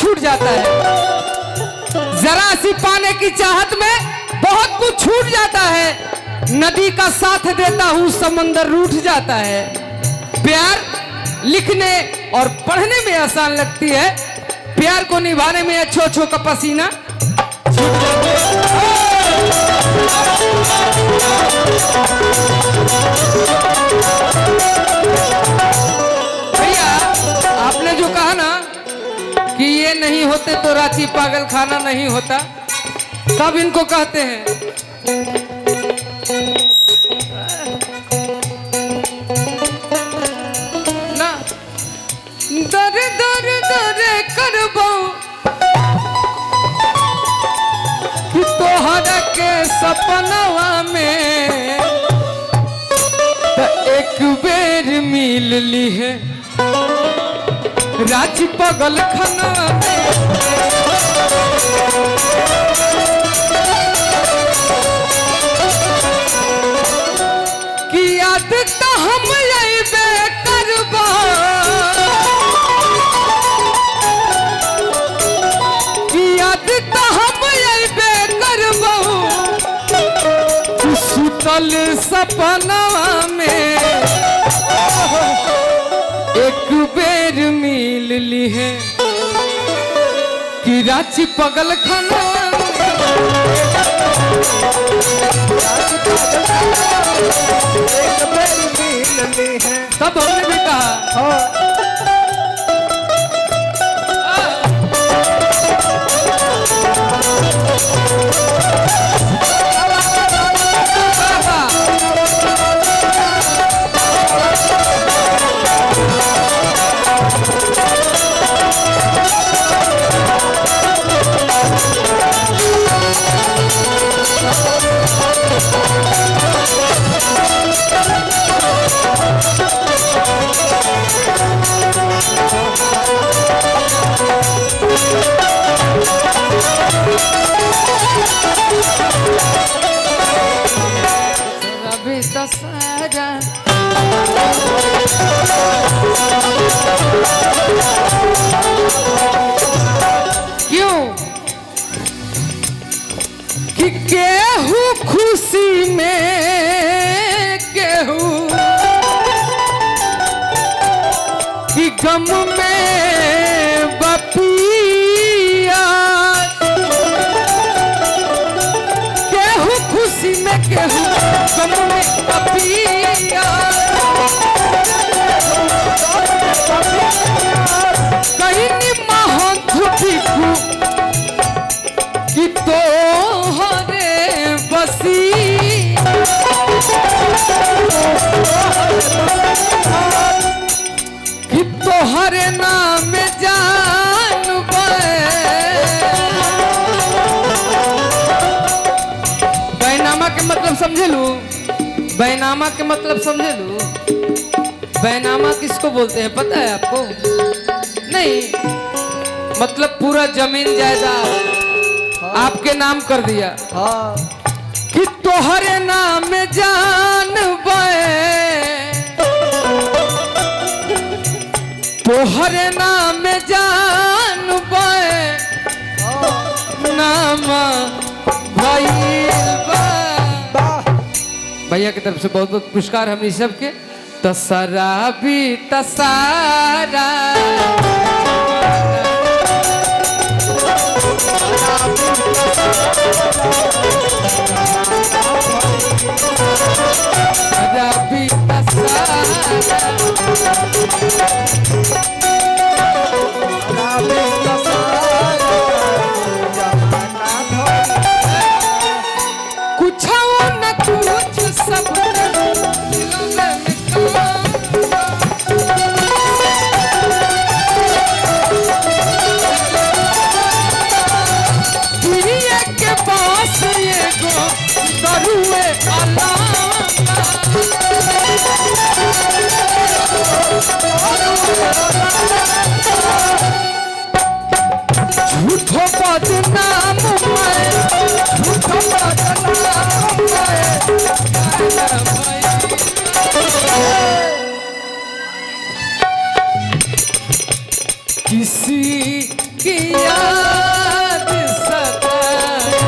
छूट जाता है। जरा सी पाने की चाहत में बहुत कुछ छूट जाता है। नदी का साथ देता हूँ समंदर रूठ जाता है। प्यार लिखने और पढ़ने में आसान लगती है, प्यार को निभाने में अच्छो का पसीना छूट जाता है। भैया आपने जो कहा ना कि ये नहीं होते तो रांची पागल खाना नहीं होता, तब इनको कहते हैं ना दर दर दर करबो कि तोहरा के सपनवा में एक बेर मिल ली है रांची पागल खाना में। कि याद तो हम अइबे करबा, कि याद तो हम अइबे करबा सुतल सपनवा में एक बेर मिल ली है कि रांची पागल खाना एक बेर मिल ली है। तब हमने भी कहा रवि दशहरा क्यों कि केहू खुशी में केहू कि गम में बपिया, केहू खुशी में केहू गम में बपिया। कहीं महंत भिखू कि तोहरे बसी कि तोहरे नाम जानबे। बैनामा के मतलब समझे लू, बैनामा के मतलब समझे लू। बैनामा किसको बोलते हैं पता है आपको? नहीं, मतलब पूरा जमीन जायदाद आपके नाम कर दिया कि तोहरे नाम जानबे, तोहरे नाम जानबे नाम भइल बा। भैया की तरफ से बहुत बहुत पुरस्कार हम सब के। तसराबी तसारा रबी कुछ न कुछ सब के पास ये गो दरुए झूठो बदनाम झूठो बदनाम किसी की याद सताए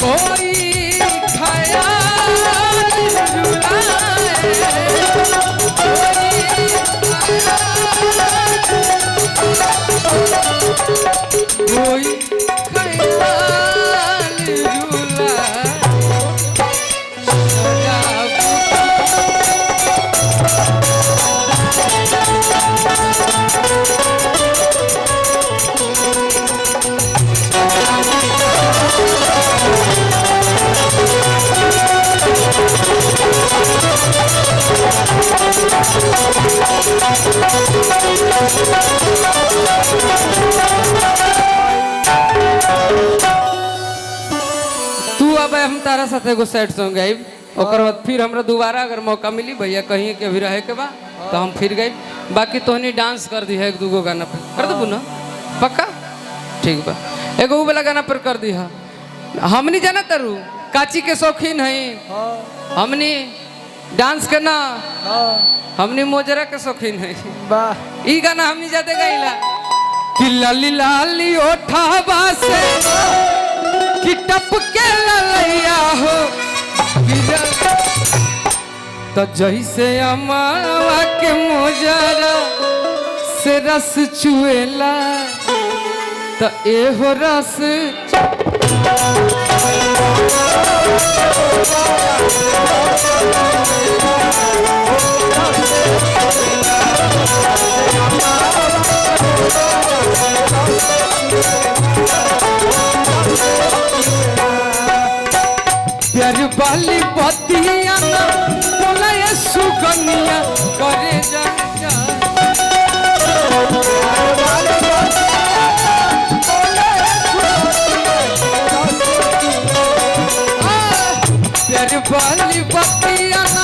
कोई ख्याल कोई ख्याल तू अब हम तारा साथ एगो सैड सॉन्ग गाइब ओकर बाद फिर हमरा दोबारा अगर मौका मिली भैया कहीं के भी रहे के बा तो हम फिर गाइब बाकी तोहनी डांस कर दी है एक दूगो गाना पे कर देबू ना पक्का ठीक बा एगो उ वाला गाना पर कर दी है हमनी जाना तारू काची के शौकीन है हमनी डांस करना हमनी मोजरा के शौकीन है वाह ई गाना हमनी जाते गाइला कि लाली लाली ओठावा से कि टपके ललैया हो तो जैसे अमावा के मोजरा से रस चुएला तो एहो रस प्यार वाली बतिया ना बोला ये सुगनिया करे जा प्यार वाली बतिया ना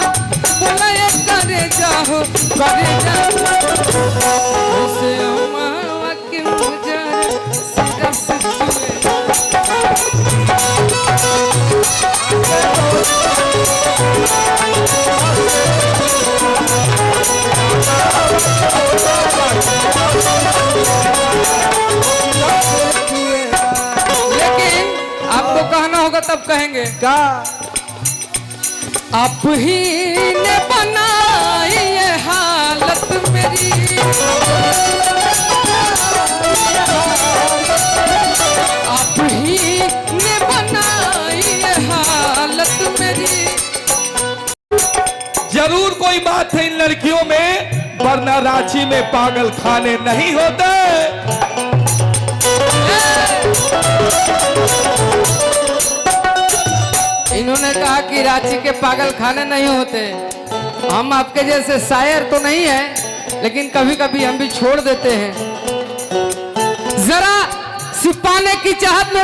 बोला ये करे जाओ करे जा से अम्मा के मुझे सीधा से लेकिन आपको कहना होगा तब कहेंगे क्या आप ही ने बनाई ये हालत मेरी आप ही ने बनाई ये हालत मेरी जरूर कोई बात है इन लड़कियों में वरना रांची में पागल खाने नहीं होते। इन्होंने कहा कि रांची के पागल खाने नहीं होते। हम आपके जैसे शायर तो नहीं है लेकिन कभी कभी हम भी छोड़ देते हैं जरा सिपाने की चाहत में।